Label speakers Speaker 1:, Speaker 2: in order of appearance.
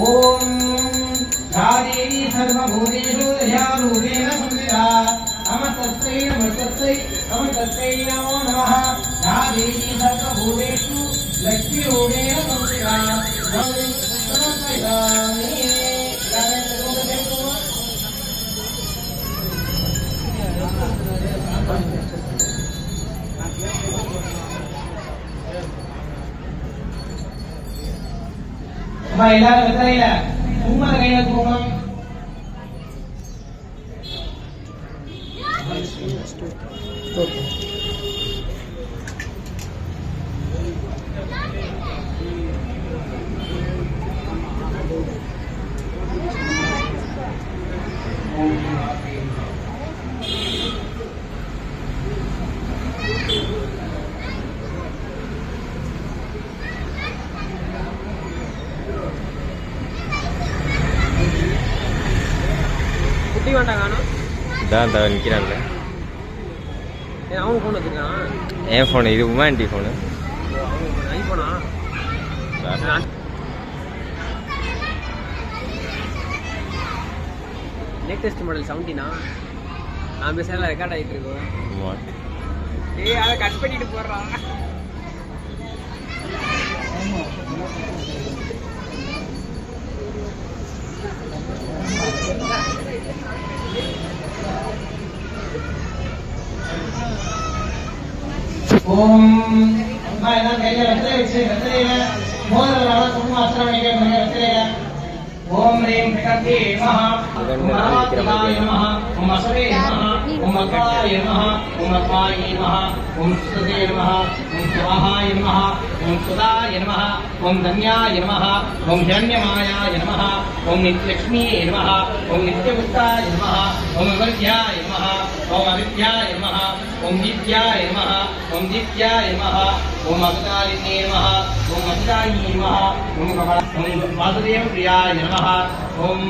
Speaker 1: ओम रादेवी सर्वभूतेषु दयारूपेण संस्थिता नमस्तस्यै नमस्तस्यै नमस्तस्यै नमो नमः रादेवी सर्वभूतेषु लक्ष्मीरूपेण संस्थिता समर्पयामि எல்லாரும் வெத்தலையில சும்மா கையில தூங்கணும்.
Speaker 2: நிற்கிறான்ல
Speaker 1: அவன் ஃபோன் வச்சுருக்கான்.
Speaker 2: என் ஃபோனு இது உமாண்டி ஃபோனு.
Speaker 1: ஐஃபோனா? லேட்டஸ்ட் மாடல் 17 நான் பேசலாம் ரெக்கார்ட் ஆகிட்டு இருக்கோம். அதை கட் பண்ணிட்டு போடுறான். ஓம் நான் கையில வெத்தலையில மோதிரனால சும்மா அஸ்திரமணிக்க வெத்தலையில ஓம் ரீம் பிரகதி நமஹ ஓம் நமஹ ஓம் அசவே நமஹ ஓம் அகாய நமஹ ஓம் அகாய நமஹ ஓம் சுதே நமஹ ஓம் சுவாஹாய நமஹ ஓம் சுதாய நமஹ ஓம் தன்யாய நமஹ ஓம் ஜன்யமாயாய நமஹ ஓம் நித்யலக்ஷ்மியே நமஹ ஓம் நித்யமுக்தாய நமஹ ஓம் அமர்த்யாய நமஹ ஓம் அவித்யாய நமஹ ஓம் நித்யாய நமஹ ஓம் நித்யாய நமஹ ஓம் அகதாரிணே நமஹ ஓம் அஜிதாயினே நமஹ ஓம் வாசுதேவ பிரியாய நமஹ ஓம்